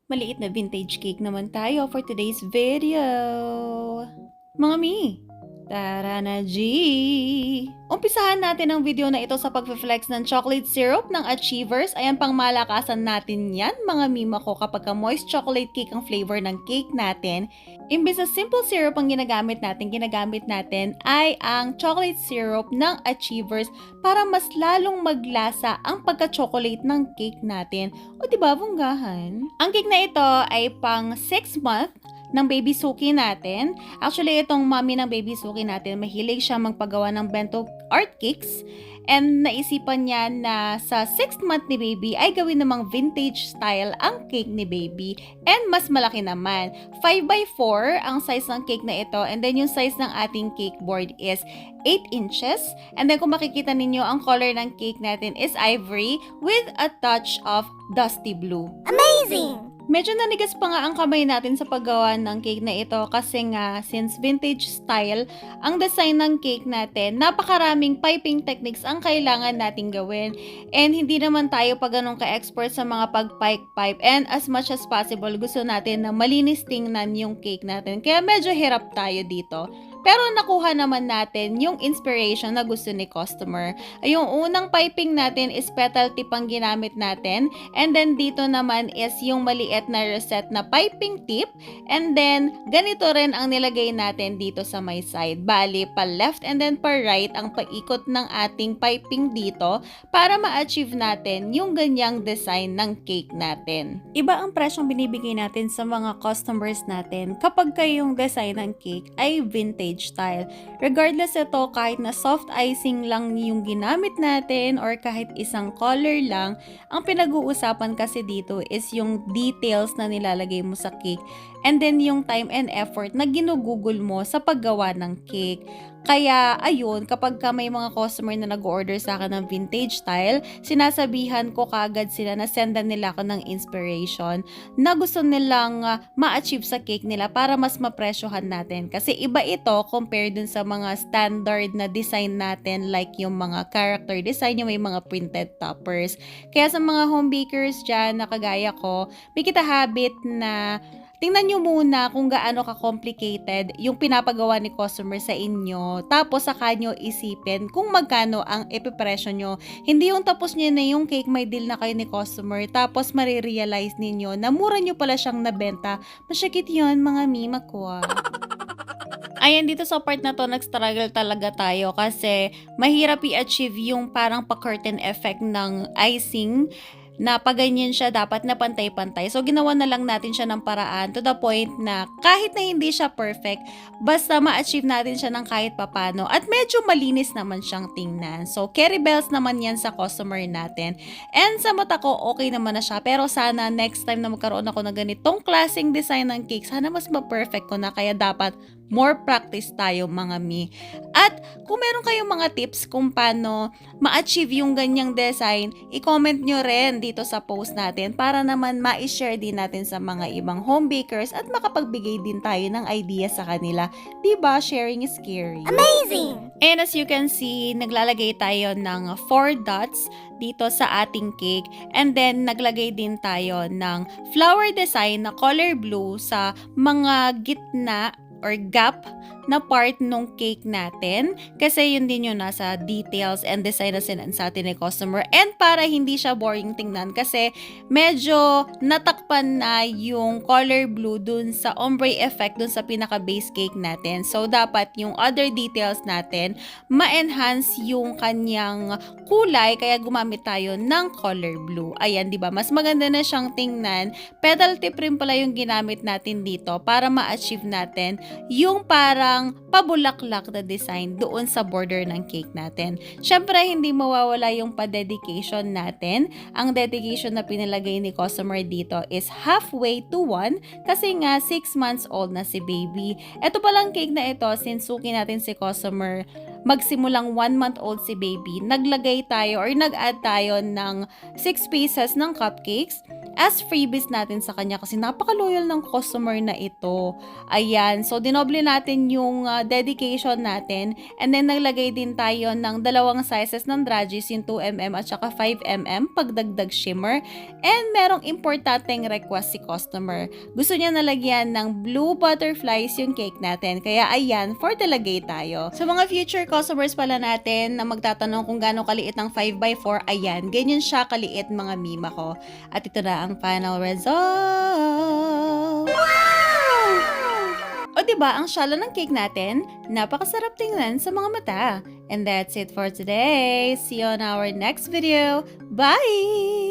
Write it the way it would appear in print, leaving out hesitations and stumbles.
Maliit na vintage cake naman tayo for today's video. Mga mi, tara na G! Umpisahan natin ang video na ito sa pag-flex ng chocolate syrup ng Achievers. Ayan, pang malakasan natin yan mga mima ko kapag ka moist chocolate cake ang flavor ng cake natin. Imbis na simple syrup ang ginagamit natin ay ang chocolate syrup ng Achievers para mas lalong maglasa ang pagka-chocolate ng cake natin. O diba, bunggahan? Ang cake na ito ay pang 6 month ng baby Suki natin. Actually, itong mommy ng baby Suki natin, mahilig siya magpagawa ng bento art cakes. And naisipan niya na sa 6th month ni baby ay gawin namang vintage style ang cake ni baby. And mas malaki naman. 5x4 ang size ng cake na ito. And then yung size ng ating cake board is 8 inches. And then kung makikita ninyo, ang color ng cake natin is ivory with a touch of dusty blue. Amazing! Medyo nanigas pa nga ang kamay natin sa paggawa ng cake na ito kasi nga since vintage style ang design ng cake natin, napakaraming piping techniques ang kailangan natin gawin. And hindi naman tayo pa ganun ka-expert sa mga pag-pipe and as much as possible gusto natin na malinis tingnan yung cake natin. Kaya medyo hirap tayo dito. Pero nakuha naman natin yung inspiration na gusto ni customer. Yung unang piping natin is petal tip ang ginamit natin. And then dito naman is yung maliit na reset na piping tip. And then ganito rin ang nilagay natin dito sa may side. Bali, pa left and then pa right ang paikot ng ating piping dito para ma-achieve natin yung ganyang design ng cake natin. Iba ang presyong binibigay natin sa mga customers natin kapag yung design ng cake ay vintage style. Regardless ito, kahit na soft icing lang yung ginamit natin or kahit isang color lang, ang pinag-uusapan kasi dito is yung details na nilalagay mo sa cake and then yung time and effort na ginugugol mo sa paggawa ng cake. Kaya, ayun, kapag ka may mga customer na nag-order sa akin ng vintage style, sinasabihan ko kagad sila na sendan nila ako ng inspiration na gusto nilang ma-achieve sa cake nila para mas mapresyohan natin. Kasi iba ito compared dun sa mga standard na design natin like yung mga character design, yung may mga printed toppers. Kaya sa mga home bakers dyan na kagaya ko, may kita habit na tingnan nyo muna kung gaano ka-complicated yung pinapagawa ni customer sa inyo. Tapos saka nyo isipin kung magkano ang ipipresyo nyo. Hindi yung tapos nyo na yung cake, may deal na kayo ni customer. Tapos marirealize ninyo na mura nyo pala siyang nabenta. Masyakit yun mga mima ko. Ayan, dito sa part na to, nag-struggle talaga tayo kasi mahirap i-achieve yung parang pa-curtain effect ng icing na pag ganyan siya, dapat na pantay-pantay. So, ginawa na lang natin siya ng paraan to the point na kahit na hindi siya perfect, basta ma-achieve natin siya ng kahit papano. At medyo malinis naman siyang tingnan. So, carry bells naman yan sa customer natin. And sa mata ko, okay naman na siya. Pero sana next time na magkaroon ako ng ganitong klaseng design ng cake, sana mas ma-perfect ko na. Kaya dapat more practice tayo mga mi. At kung meron kayong mga tips kung paano ma-achieve yung ganyang design, i-comment nyo rin dito sa post natin para naman ma-share din natin sa mga ibang home bakers at makapagbigay din tayo ng idea sa kanila. Diba? Sharing is caring. Amazing! And as you can see, naglalagay tayo ng 4 dots dito sa ating cake. And then, naglagay din tayo ng flower design na color blue sa mga gitna or gap na part nung cake natin kasi yun din yung nasa details and design na sinan sa atin ni customer and para hindi siya boring tingnan kasi medyo natakpan na yung color blue dun sa ombre effect dun sa pinaka base cake natin. So dapat yung other details natin ma-enhance yung kanyang kulay kaya gumamit tayo ng color blue. Ayan, di ba? Mas maganda na siyang tingnan. Petal tip rin pala yung ginamit natin dito para ma-achieve natin yung parang pabulaklak na design doon sa border ng cake natin. Syempre, hindi mawawala yung pa-dedication natin. Ang dedication na pinalagay ni customer dito is halfway to 1 kasi nga 6 months old na si baby. Ito palang cake na ito, since suki natin si customer, magsimulang 1 month old si baby, naglagay tayo or nag-add tayo ng 6 pieces ng cupcakes. as freebies natin sa kanya kasi napaka-loyal ng customer na ito. Ayan, so dinoble natin yung dedication natin and then naglagay din tayo ng dalawang sizes ng Dragis, yung 2mm at saka 5mm pagdagdag shimmer. And merong importanteng request si customer. Gusto niya nalagyan ng blue butterflies yung cake natin. Kaya ayan, for the lagay tayo. Sa mga future customers pala natin na magtatanong kung gaano kaliit ang 5x4, ayan, ganyan siya kaliit mga mima ko. At ito na ang final result! Wow! O diba, ang shala ng cake natin, napakasarap tingnan sa mga mata. And that's it for today. See you on our next video. Bye!